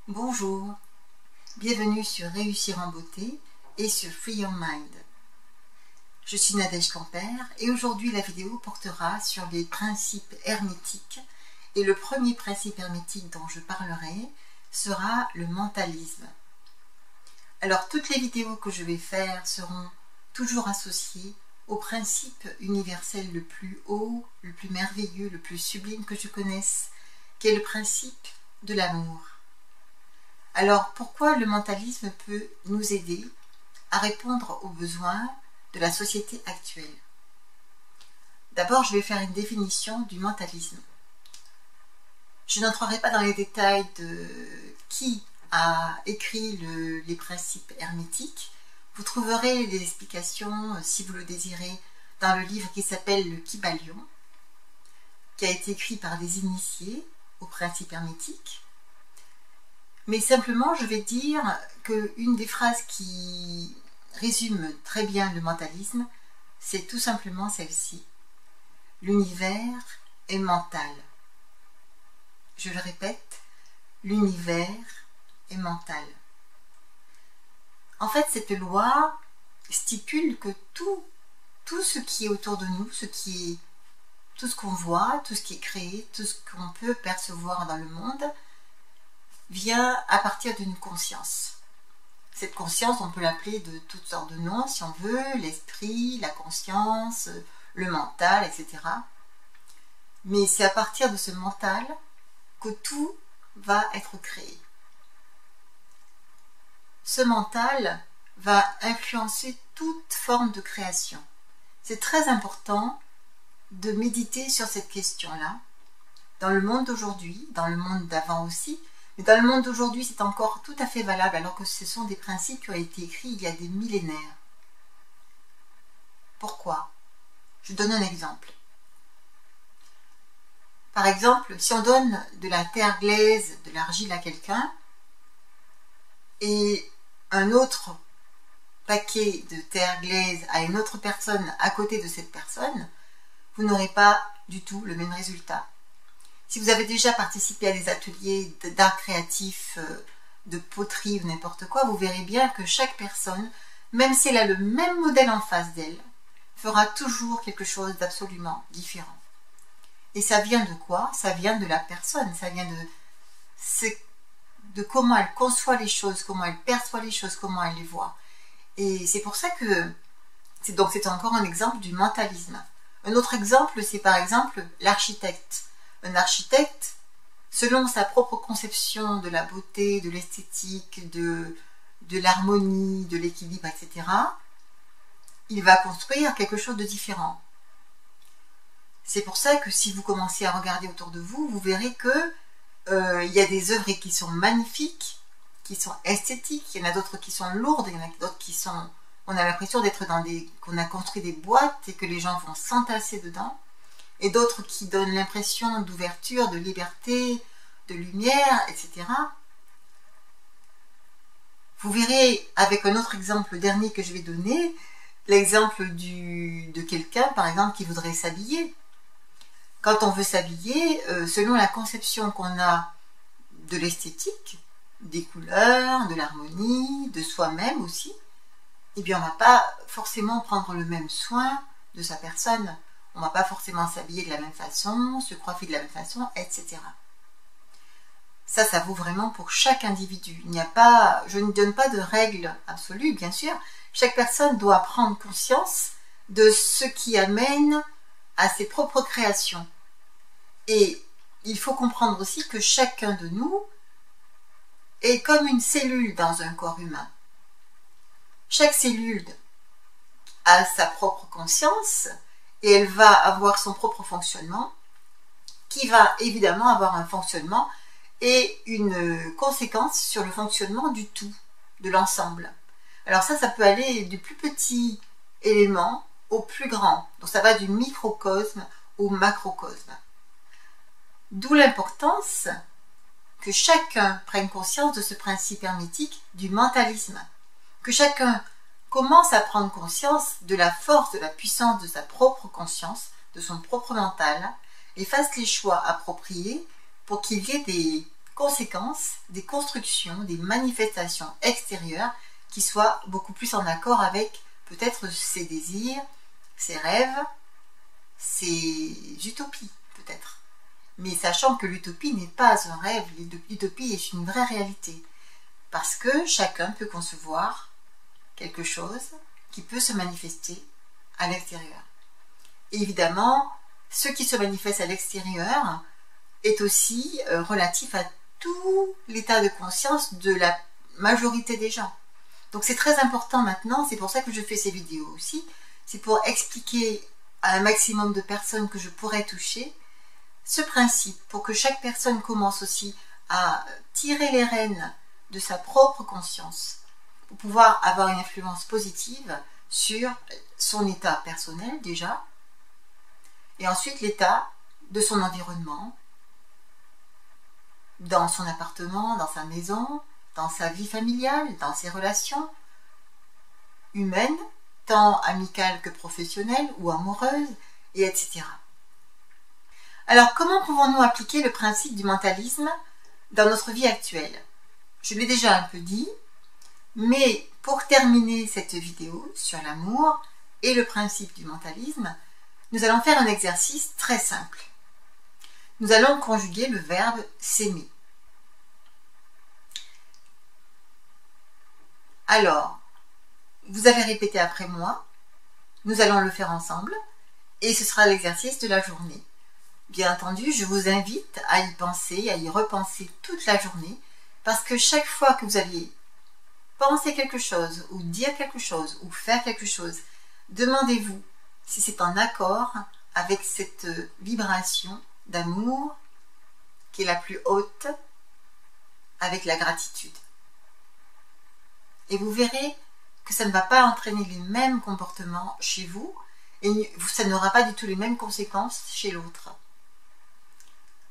Bonjour, bienvenue sur Réussir en beauté et sur Free Your Mind. Je suis Nadège Camper et aujourd'hui la vidéo portera sur les principes hermétiques et le premier principe hermétique dont je parlerai sera le mentalisme. Alors toutes les vidéos que je vais faire seront toujours associées au principe universel le plus haut, le plus merveilleux, le plus sublime que je connaisse, qui est le principe de l'amour. Alors pourquoi le mentalisme peut nous aider à répondre aux besoins de la société actuelle? D'abord, je vais faire une définition du mentalisme. Je n'entrerai pas dans les détails de qui a écrit les principes hermétiques. Vous trouverez les explications, si vous le désirez, dans le livre qui s'appelle le Kybalion, qui a été écrit par des initiés aux principes hermétiques. Mais simplement, je vais dire qu'une des phrases qui résume très bien le mentalisme, c'est tout simplement celle-ci. L'univers est mental. Je le répète, l'univers est mental. En fait, cette loi stipule que tout ce qui est autour de nous, tout ce qu'on voit, tout ce qui est créé, tout ce qu'on peut percevoir dans le monde, vient à partir d'une conscience. Cette conscience, on peut l'appeler de toutes sortes de noms, si on veut, l'esprit, la conscience, le mental, etc. Mais c'est à partir de ce mental que tout va être créé. Ce mental va influencer toute forme de création. C'est très important de méditer sur cette question-là, dans le monde d'aujourd'hui, dans le monde d'avant aussi, mais dans le monde d'aujourd'hui, c'est encore tout à fait valable, alors que ce sont des principes qui ont été écrits il y a des millénaires. Pourquoi? Je donne un exemple. Par exemple, si on donne de la terre glaise, de l'argile à quelqu'un, et un autre paquet de terre glaise à une autre personne à côté de cette personne, vous n'aurez pas du tout le même résultat. Si vous avez déjà participé à des ateliers d'art créatif, de poterie ou n'importe quoi, vous verrez bien que chaque personne, même si elle a le même modèle en face d'elle, fera toujours quelque chose d'absolument différent. Et ça vient de quoi? Ça vient de la personne, ça vient de comment elle conçoit les choses, comment elle perçoit les choses, comment elle les voit. Et c'est pour ça que c'est encore un exemple du mentalisme. Un autre exemple, c'est par exemple l'architecte. Un architecte, selon sa propre conception de la beauté, de l'esthétique, de l'harmonie, de l'équilibre, etc., il va construire quelque chose de différent. C'est pour ça que si vous commencez à regarder autour de vous, vous verrez que il y a des œuvres qui sont magnifiques, qui sont esthétiques, il y en a d'autres qui sont lourdes, il y en a d'autres qui sont... On a l'impression d'être qu'on a construit des boîtes et que les gens vont s'entasser dedans, et d'autres qui donnent l'impression d'ouverture, de liberté, de lumière, etc. Vous verrez avec un autre exemple, le dernier que je vais donner, l'exemple de quelqu'un, par exemple, qui voudrait s'habiller. Quand on veut s'habiller, selon la conception qu'on a de l'esthétique, des couleurs, de l'harmonie, de soi-même aussi, eh bien on ne va pas forcément prendre le même soin de sa personne. On ne va pas forcément s'habiller de la même façon, se coiffer de la même façon, etc. Ça vaut vraiment pour chaque individu. Je ne donne pas de règles absolues, bien sûr. Chaque personne doit prendre conscience de ce qui amène à ses propres créations. Et il faut comprendre aussi que chacun de nous est comme une cellule dans un corps humain. Chaque cellule a sa propre conscience et elle va avoir son propre fonctionnement qui va évidemment avoir un fonctionnement et une conséquence sur le fonctionnement du tout, de l'ensemble. Alors ça peut aller du plus petit élément au plus grand. Donc ça va du microcosme au macrocosme. D'où l'importance que chacun prenne conscience de ce principe hermétique du mentalisme. Que chacun commence à prendre conscience de la force, de la puissance de sa propre conscience, de son propre mental, et fasse les choix appropriés pour qu'il y ait conséquences, des constructions, des manifestations extérieures qui soient beaucoup plus en accord avec peut-être ses désirs, ses rêves, ses utopies peut-être. Mais sachant que l'utopie n'est pas un rêve, l'utopie est une vraie réalité. Parce que chacun peut concevoir quelque chose qui peut se manifester à l'extérieur. Évidemment, ce qui se manifeste à l'extérieur est aussi relatif à tout l'état de conscience de la majorité des gens. Donc c'est très important maintenant, c'est pour ça que je fais ces vidéos aussi, c'est pour expliquer à un maximum de personnes que je pourrais toucher ce principe, pour que chaque personne commence aussi à tirer les rênes de sa propre conscience, pour pouvoir avoir une influence positive sur son état personnel déjà, et ensuite l'état de son environnement, dans son appartement, dans sa maison, dans sa vie familiale, dans ses relations humaines, tant amicales que professionnelles ou amoureuses, et etc. Alors, comment pouvons-nous appliquer le principe du mentalisme dans notre vie actuelle? Je l'ai déjà un peu dit, mais pour terminer cette vidéo sur l'amour et le principe du mentalisme, nous allons faire un exercice très simple. Nous allons conjuguer le verbe s'aimer. Alors, vous avez répété après moi, nous allons le faire ensemble, et ce sera l'exercice de la journée. Bien entendu, je vous invite à y penser, à y repenser toute la journée, parce que chaque fois que vous allez penser quelque chose, ou dire quelque chose, ou faire quelque chose, demandez-vous si c'est en accord avec cette vibration d'amour qui est la plus haute, avec la gratitude. Et vous verrez que ça ne va pas entraîner les mêmes comportements chez vous, et ça n'aura pas du tout les mêmes conséquences chez l'autre.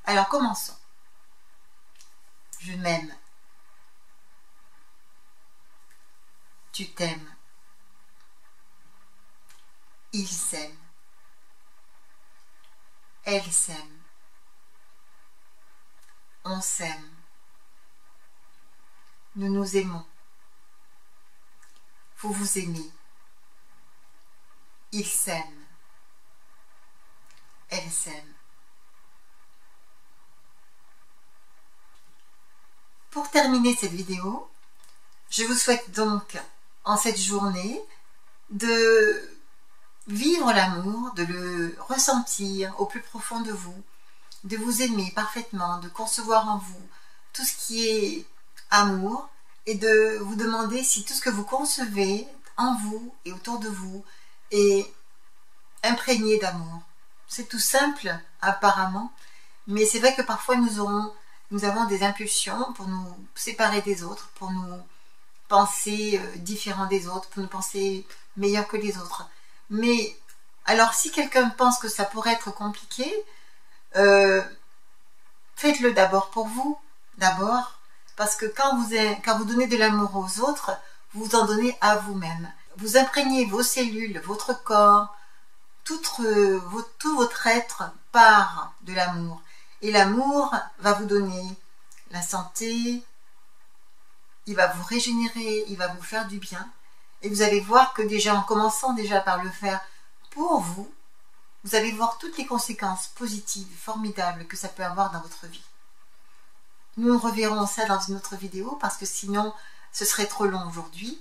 Alors commençons. Je m'aime. Tu t'aimes. Il s'aime. Elle s'aime. On s'aime. Nous nous aimons. Vous vous aimez. Il s'aime. Elle s'aime. Pour terminer cette vidéo, je vous souhaite donc en cette journée de vivre l'amour, de le ressentir au plus profond de vous, de vous aimer parfaitement, de concevoir en vous tout ce qui est amour et de vous demander si tout ce que vous concevez en vous et autour de vous est imprégné d'amour. C'est tout simple apparemment, mais c'est vrai que parfois nous avons des impulsions pour nous séparer des autres, pour nous penser différents des autres, pour nous penser meilleurs que les autres. Mais alors si quelqu'un pense que ça pourrait être compliqué, faites-le d'abord pour vous, parce que quand vous donnez de l'amour aux autres, vous en donnez à vous-même. Vous imprégnez vos cellules, votre corps, tout votre être part de l'amour. Et l'amour va vous donner la santé, il va vous régénérer, il va vous faire du bien. Et vous allez voir que déjà, en commençant déjà par le faire pour vous, vous allez voir toutes les conséquences positives, formidables que ça peut avoir dans votre vie. Nous reverrons ça dans une autre vidéo parce que sinon, ce serait trop long aujourd'hui.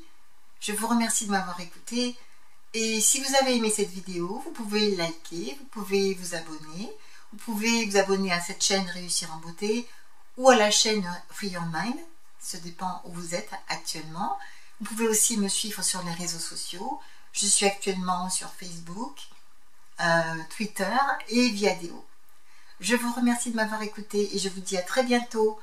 Je vous remercie de m'avoir écouté. Et si vous avez aimé cette vidéo, vous pouvez liker, vous pouvez vous abonner. Vous pouvez vous abonner à cette chaîne Réussir en beauté ou à la chaîne Free Your Mind, ça dépend où vous êtes actuellement. Vous pouvez aussi me suivre sur les réseaux sociaux. Je suis actuellement sur Facebook, Twitter et Viadeo. Je vous remercie de m'avoir écouté et je vous dis à très bientôt